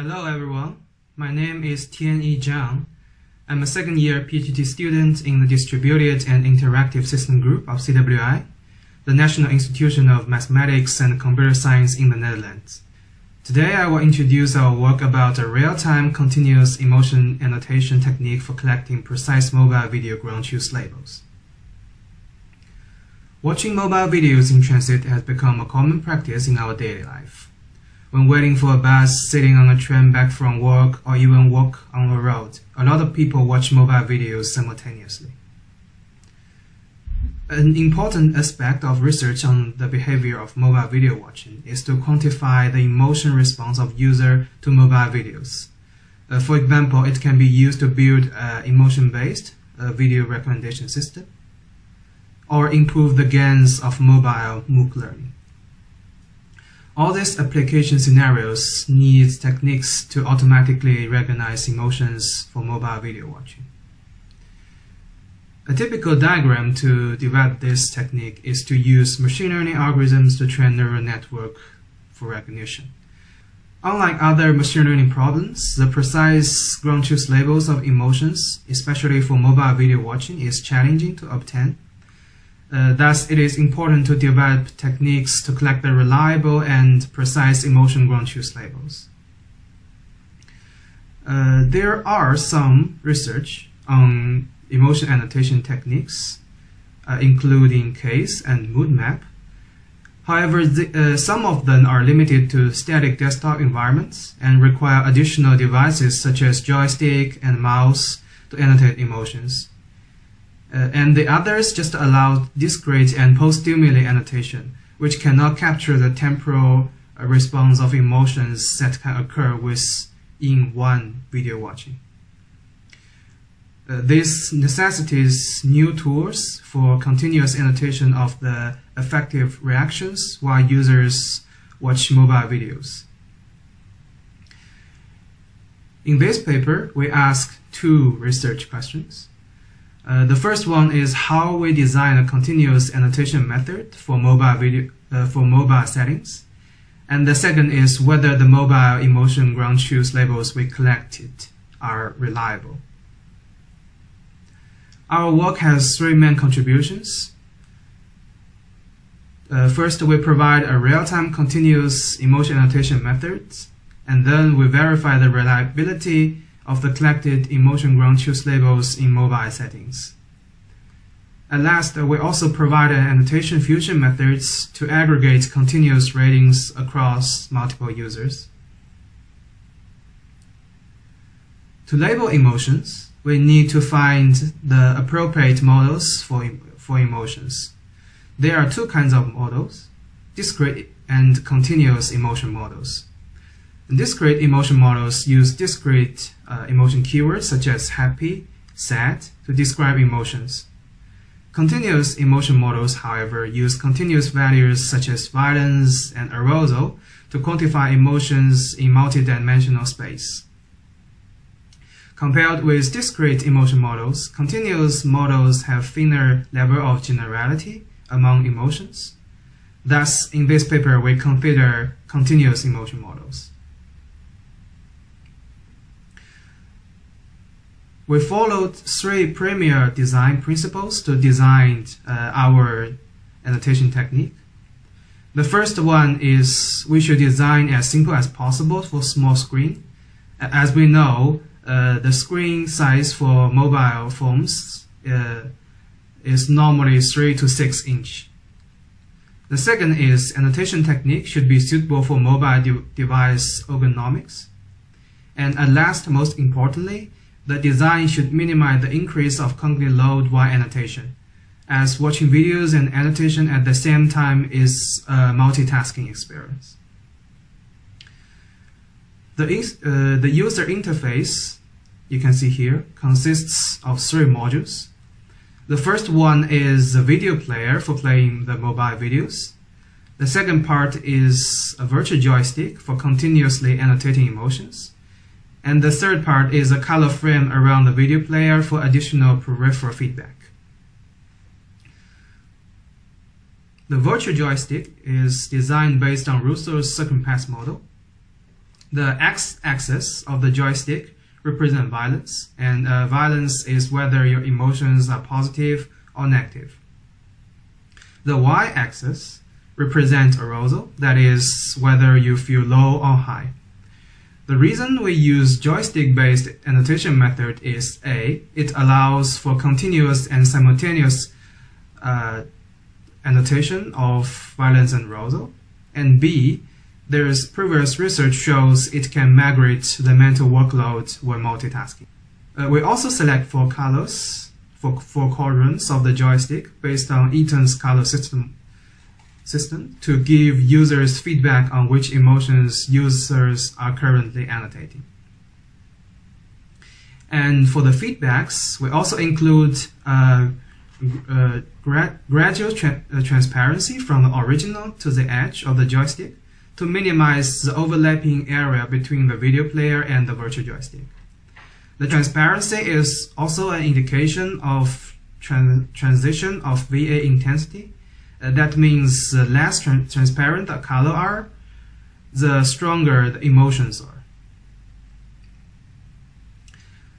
Hello everyone, my name is Tianyi Zhang. I'm a second-year PhD student in the Distributed and Interactive System Group of CWI, the National Institution of Mathematics and Computer Science in the Netherlands. Today I will introduce our work about a real-time continuous emotion annotation technique for collecting precise mobile video ground truth labels. Watching mobile videos in transit has become a common practice in our daily life. When waiting for a bus, sitting on a train back from work, or even walk on a road, a lot of people watch mobile videos simultaneously. An important aspect of research on the behavior of mobile video watching is to quantify the emotion response of user to mobile videos. For example, it can be used to build an emotion-based video recommendation system, or improve the gains of mobile MOOC learning. All these application scenarios need techniques to automatically recognize emotions for mobile video watching. A typical diagram to develop this technique is to use machine learning algorithms to train neural network for recognition. Unlike other machine learning problems, the precise ground truth labels of emotions, especially for mobile video watching, is challenging to obtain. Thus, it is important to develop techniques to collect the reliable and precise emotion ground truth labels. There are some research on emotion annotation techniques, including case and mood map. However, some of them are limited to static desktop environments and require additional devices such as joystick and mouse to annotate emotions. And the others just allow discrete and post-stimuli annotation, which cannot capture the temporal response of emotions that can occur within one video watching. This necessitates new tools for continuous annotation of the affective reactions while users watch mobile videos. In this paper, we ask two research questions. The first one is how we design a continuous annotation method for mobile settings, and the second is whether the mobile emotion ground truth labels we collected are reliable. Our work has three main contributions. First, we provide a real-time continuous emotion annotation method, and then we verify the reliability of the collected emotion ground truth labels in mobile settings. At last, we also provide an annotation fusion methods to aggregate continuous ratings across multiple users. To label emotions, we need to find the appropriate models for emotions. There are two kinds of models, discrete and continuous emotion models. Discrete emotion models use discrete emotion keywords such as happy, sad to describe emotions. Continuous emotion models, however, use continuous values such as valence and arousal to quantify emotions in multidimensional space. Compared with discrete emotion models, continuous models have thinner level of generality among emotions. Thus, in this paper, we consider continuous emotion models. We followed three premier design principles to design our annotation technique. The first one is we should design as simple as possible for small screen. As we know, the screen size for mobile phones is normally 3 to 6 inch. The second is annotation technique should be suitable for mobile device ergonomics. And at last, most importantly, the design should minimize the increase of cognitive load while annotation, as watching videos and annotation at the same time is a multitasking experience. The user interface, you can see here, consists of three modules. The first one is a video player for playing the mobile videos. The second part is a virtual joystick for continuously annotating emotions. And the third part is a color frame around the video player for additional peripheral feedback. The virtual joystick is designed based on Russo's second pass model. The x-axis of the joystick represents valence, and valence is whether your emotions are positive or negative. The y-axis represents arousal, that is, whether you feel low or high. The reason we use joystick-based annotation method is A, it allows for continuous and simultaneous annotation of valence and arousal, and B, there's previous research shows it can migrate the mental workload when multitasking. We also select four colors for four quadrants of the joystick based on Eaton's color system to give users feedback on which emotions users are currently annotating. And for the feedbacks, we also include gradual transparency from the original to the edge of the joystick to minimize the overlapping area between the video player and the virtual joystick. The transparency is also an indication of transition of VA intensity. That means the less transparent the color are, the stronger the emotions are.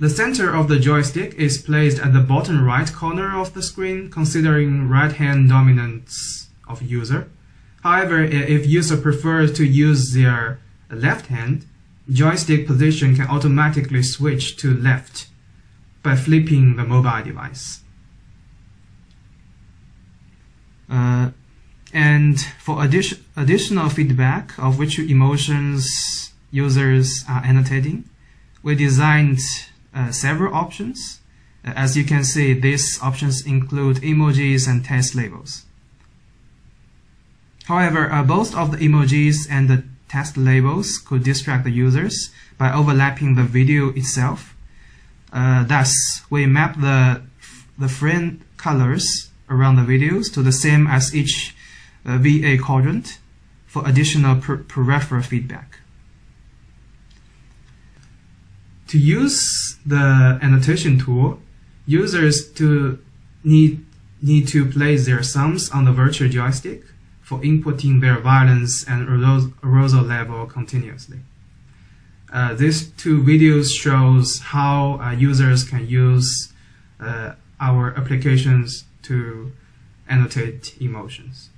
The center of the joystick is placed at the bottom right corner of the screen, considering right-hand dominance of user. However, if user prefers to use their left hand, joystick position can automatically switch to left by flipping the mobile device. And for additional feedback of which emotions users are annotating, we designed several options. As you can see, these options include emojis and text labels. However, both of the emojis and the text labels could distract the users by overlapping the video itself. Thus, we map the frame colors around the videos to the same as each VA quadrant for additional peripheral feedback. To use the annotation tool, users need to place their thumbs on the virtual joystick for inputting their valence and arousal level continuously. These two videos shows how users can use our applications to annotate emotions.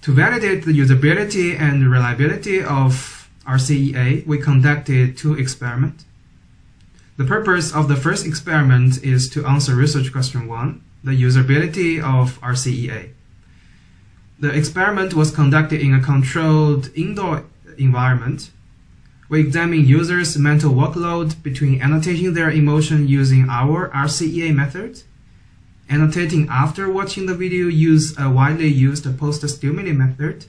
To validate the usability and reliability of RCEA, we conducted two experiments. The purpose of the first experiment is to answer research question 1, the usability of RCEA. The experiment was conducted in a controlled indoor environment. We examined users' mental workload between annotating their emotion using our RCEA method, annotating after watching the video use a widely used post-stimuli method,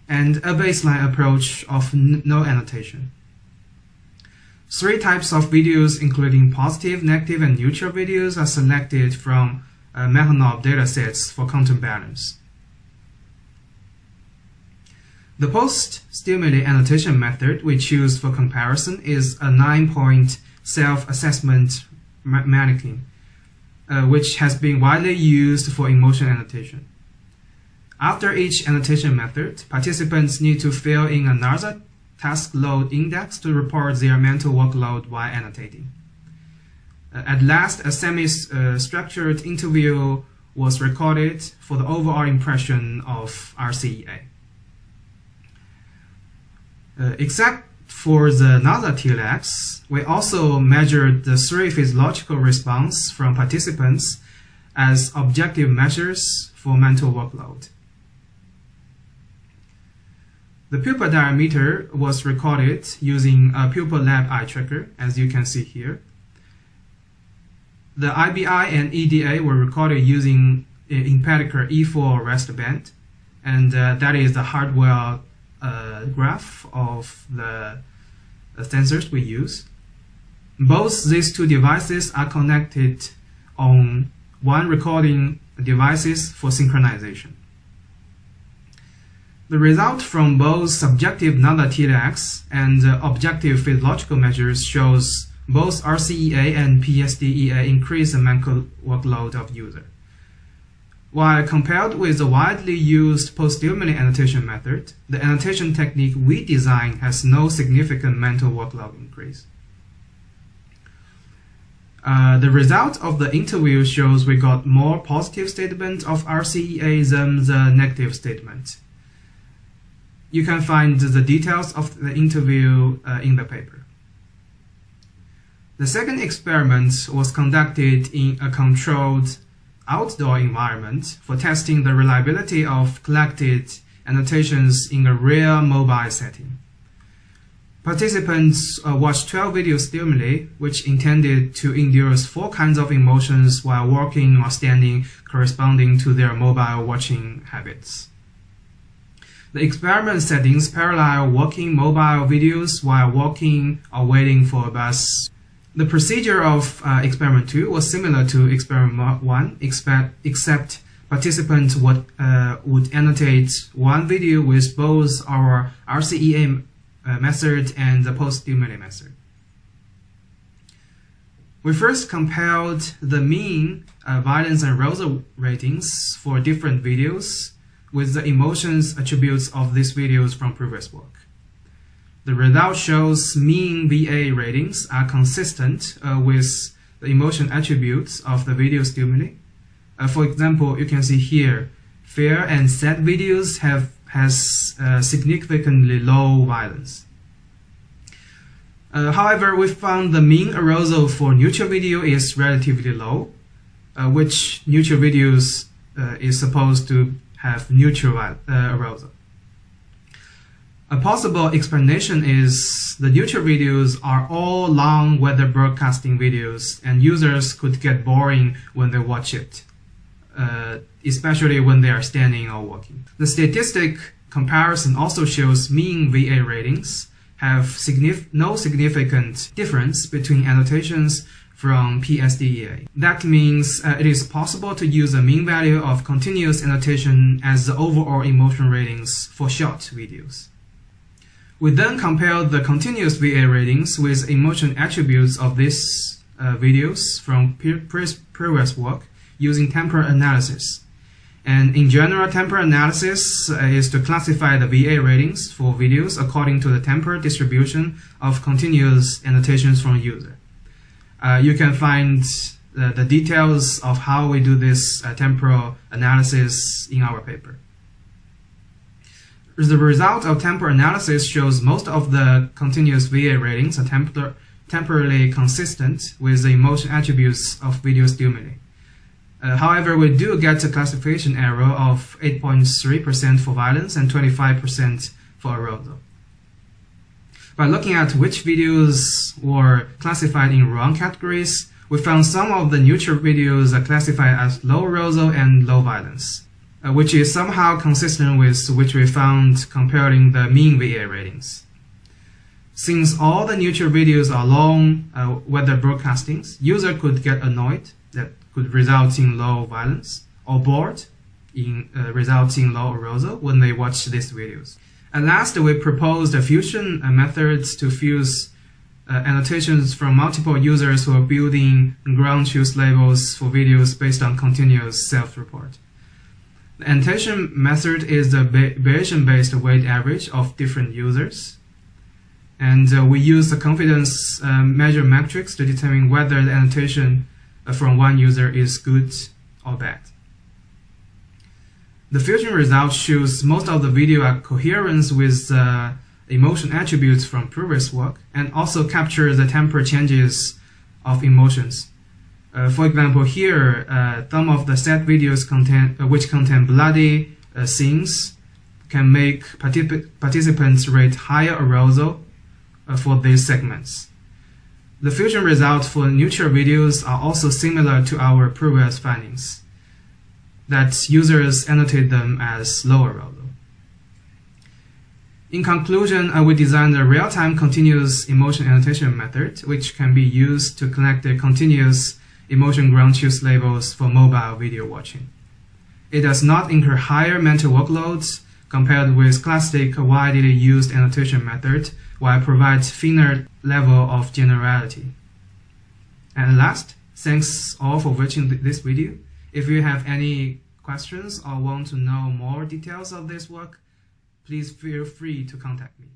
and a baseline approach of no annotation. 3 types of videos, including positive, negative, and neutral videos, are selected from Mahanov datasets for counterbalance. The post-stimuli annotation method we choose for comparison is a 9-point self-assessment mannequin, which has been widely used for emotion annotation. After each annotation method, participants need to fill in another task load index to report their mental workload while annotating. At last, a semi-structured interview was recorded for the overall impression of RCEA. Except for the NASA TLX, we also measured the 3 physiological response from participants as objective measures for mental workload. The pupil diameter was recorded using a pupil lab eye tracker, as you can see here. The IBI and EDA were recorded using Empedica E4 rest band, and that is the hardware graph of the sensors we use. Both these two devices are connected on one recording devices for synchronization. The result from both subjective NADA TLX and objective physiological measures shows both RCEA and PSDEA increase the mental workload of user. While compared with the widely used post-stimuli annotation method, the annotation technique we designed has no significant mental workload increase. The result of the interview shows we got more positive statement of RCEA than the negative statement. You can find the details of the interview in the paper. The second experiment was conducted in a controlled outdoor environment for testing the reliability of collected annotations in a real mobile setting. Participants watched 12 video stimuli, which intended to induce 4 kinds of emotions while walking or standing, corresponding to their mobile watching habits. The experiment settings parallel watching mobile videos while walking or waiting for a bus. The procedure of experiment 2 was similar to experiment 1, except participants would annotate one video with both our RCEA method and the post-stimuli method. We first compared the mean valence and arousal ratings for different videos with the emotions attributes of these videos from previous work. The result shows mean VA ratings are consistent with the emotion attributes of the video stimuli. For example, you can see here, fear and sad videos has significantly low valence. However, we found the mean arousal for neutral video is relatively low, which neutral videos is supposed to have neutral arousal. A possible explanation is the neutral videos are all long weather broadcasting videos, and users could get boring when they watch it, especially when they are standing or walking. The statistic comparison also shows mean VA ratings have no significant difference between annotations from PSDEA. That means it is possible to use a mean value of continuous annotation as the overall emotion ratings for short videos. We then compared the continuous VA ratings with emotion attributes of these videos from previous work using temporal analysis. And in general, temporal analysis is to classify the VA ratings for videos according to the temporal distribution of continuous annotations from a user. You can find the details of how we do this temporal analysis in our paper. The result of temporal analysis shows most of the continuous VA ratings are temporally consistent with the emotion attributes of video stimuli. However, we do get a classification error of 8.3% for valence and 25% for arousal. By looking at which videos were classified in wrong categories, we found some of the neutral videos are classified as low arousal and low valence, which is somehow consistent with which we found comparing the mean VA ratings. Since all the neutral videos are long weather broadcastings, user could get annoyed, that could result in low valence, or bored, resulting in low arousal when they watch these videos. And last, we proposed a fusion methods to fuse annotations from multiple users who are building ground truth labels for videos based on continuous self-report. The annotation method is the Bayesian-based weight average of different users. And we use the confidence measure metrics to determine whether the annotation from one user is good or bad. The fusion result shows most of the video are coherent with emotion attributes from previous work and also capture the temporal changes of emotions. For example, here, some of the sad videos which contain bloody scenes can make participants rate higher arousal for these segments. The fusion results for neutral videos are also similar to our previous findings, that users annotate them as low arousal. In conclusion, we designed a real-time continuous emotion annotation method, which can be used to connect the continuous emotion ground truth labels for mobile video watching. It does not incur higher mental workloads compared with classic widely used annotation method, while provides thinner level of generality. And last, thanks all for watching this video. If you have any questions or want to know more details of this work, please feel free to contact me.